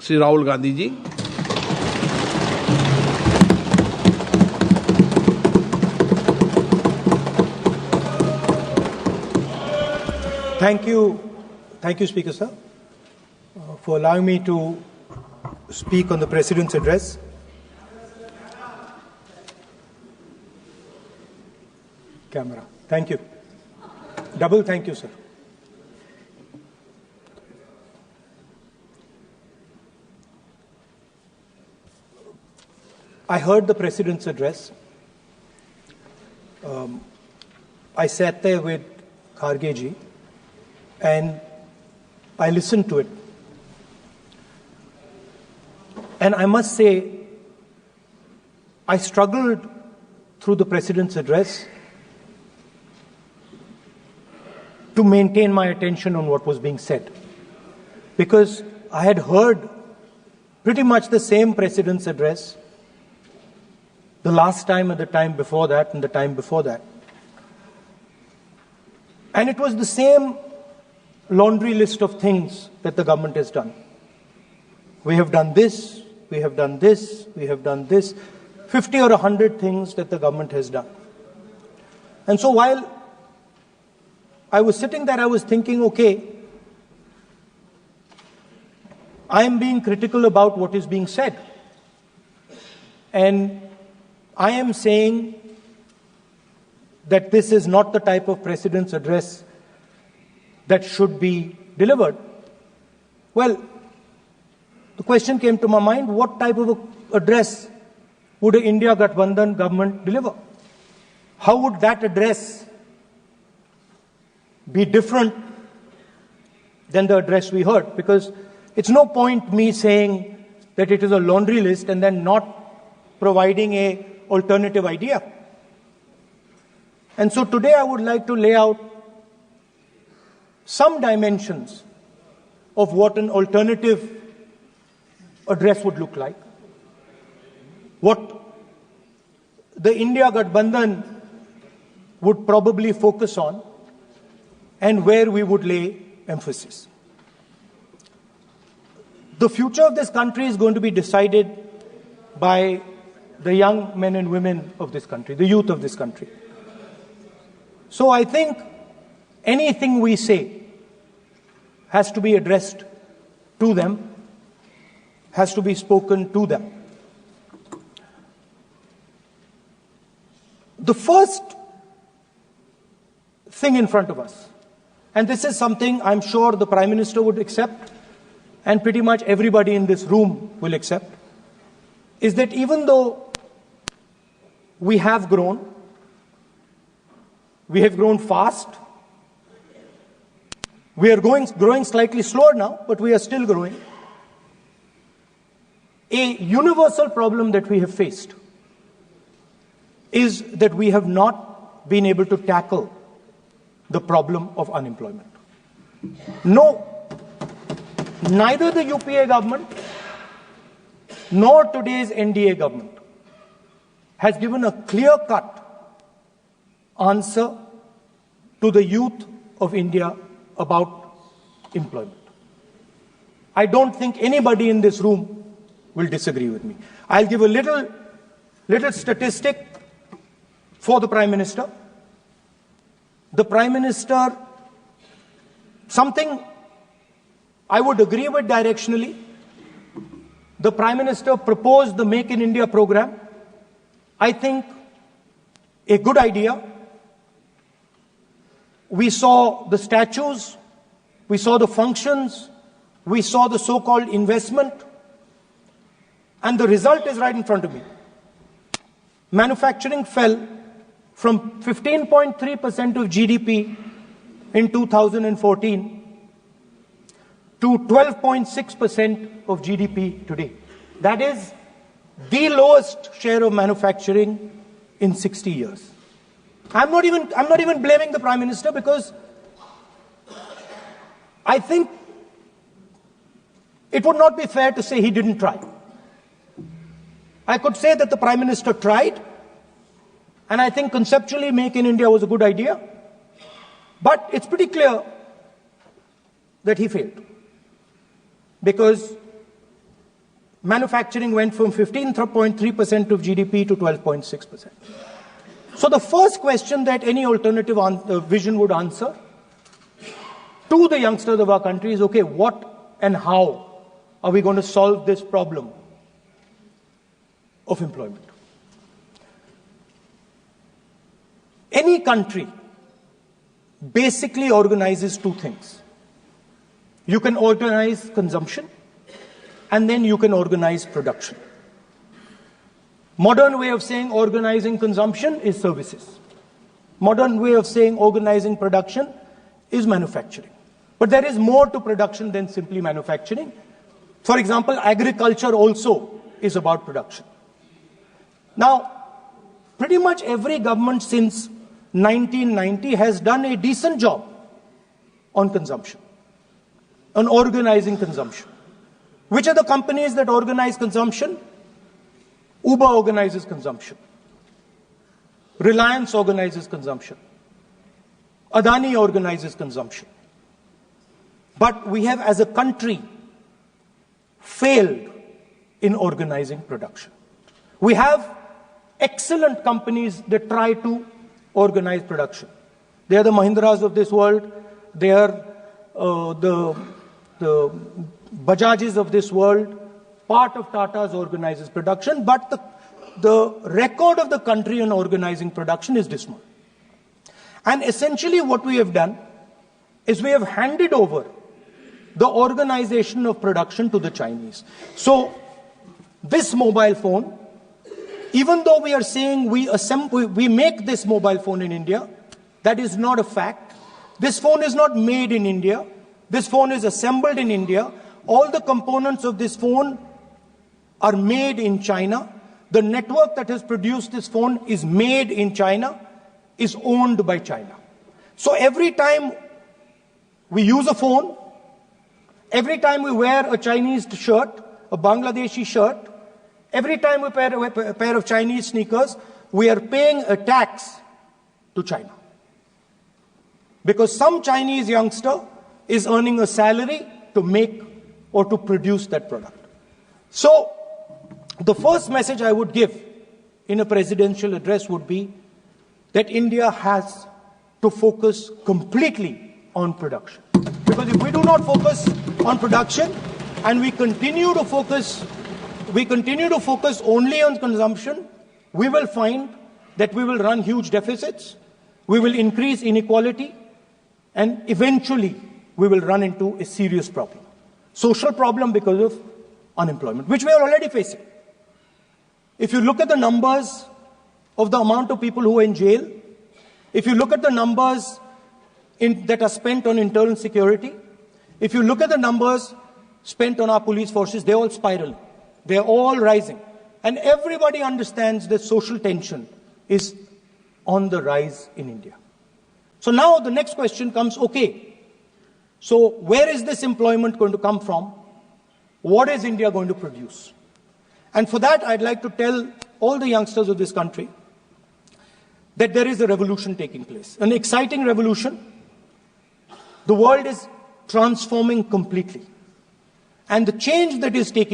Shri Rahul Gandhi ji. Thank you, Speaker Sir, for allowing me to speak on the President's address. Camera. Thank you. Double thank you, sir. I heard the President's address. I sat there with Kharge ji and I listened to it. And I must say, I struggled through the President's address to maintain my attention on what was being said, because I had heard pretty much the same President's address the last time and the time before that and the time before that. And it was the same laundry list of things that the government has done. We have done this, we have done this, we have done this, 50 or 100 things that the government has done. And so while I was sitting there, I was thinking, okay, I am being critical about what is being said. And I am saying that this is not the type of President's address that should be delivered. Well, the question came to my mind, what type of address would an India Gathbandhan government deliver? How would that address be different than the address we heard? Because it's no point me saying that it is a laundry list and then not providing an alternative idea. And so today I would like to lay out some dimensions of what an alternative address would look like, what the India Gathbandhan would probably focus on, and where we would lay emphasis. The future of this country is going to be decided by the young men and women of this country, the youth of this country. So I think anything we say has to be addressed to them, has to be spoken to them. The first thing in front of us, and this is something I'm sure the Prime Minister would accept and pretty much everybody in this room will accept, is that even though we have grown fast, we are growing slightly slower now, but we are still growing. A universal problem that we have faced is that we have not been able to tackle the problem of unemployment. No, neither the UPA government nor today's NDA government has given a clear-cut answer to the youth of India about employment. I don't think anybody in this room will disagree with me. I'll give a little statistic for the Prime Minister. The Prime Minister, something I would agree with directionally. The Prime Minister proposed the Make in India program. I think a good idea. We saw the statues, we saw the functions, we saw the so-called investment, and the result is right in front of me. Manufacturing fell from 15.3% of GDP in 2014 to 12.6% of GDP today. That is the lowest share of manufacturing in 60 years. I'm not even blaming the Prime Minister, because I think it would not be fair to say he didn't try. I could say that the Prime Minister tried, and I think conceptually Make in India was a good idea, but it's pretty clear that he failed. Because manufacturing went from 15.3% of GDP to 12.6%. So the first question that any alternative vision would answer to the youngsters of our country is, okay, what and how are we going to solve this problem of employment? Any country basically organizes two things. You can organize consumption, and then you can organize production. Modern way of saying organizing consumption is services. Modern way of saying organizing production is manufacturing. But there is more to production than simply manufacturing. For example, agriculture also is about production. Now, pretty much every government since 1990 has done a decent job on consumption, on organizing consumption. Which are the companies that organize consumption? Uber organizes consumption. Reliance organizes consumption. Adani organizes consumption. But we have, as a country, failed in organizing production. We have excellent companies that try to organize production. They are the Mahindras of this world. They are the Bajajs of this world. Part of Tata's organizes production, but the record of the country on organizing production is dismal. And essentially what we have done is we have handed over the organization of production to the Chinese. So this mobile phone, even though we are saying we make this mobile phone in India, that is not a fact. This phone is not made in India. This phone is assembled in India. All the components of this phone are made in China. The network that has produced this phone is made in China, is owned by China. So every time we use a phone, every time we wear a Chinese shirt, a Bangladeshi shirt, every time we wear a pair of Chinese sneakers, we are paying a tax to China. Because some Chinese youngster is earning a salary to make or to produce that product. So the first message I would give in a presidential address would be that India has to focus completely on production. Because if we do not focus on production and we continue to focus only on consumption, we will find that we will run huge deficits, we will increase inequality, and eventually we will run into a serious problem. Social problem because of unemployment, which we are already facing. If you look at the numbers of the amount of people who are in jail, if you look at the numbers that are spent on internal security, if you look at the numbers spent on our police forces, they're all spiraling. They're all rising. And everybody understands that social tension is on the rise in India. So now the next question comes, okay, so where is this employment going to come from? What is India going to produce? And for that, I'd like to tell all the youngsters of this country that there is a revolution taking place, an exciting revolution. The world is transforming completely. And the change that is taking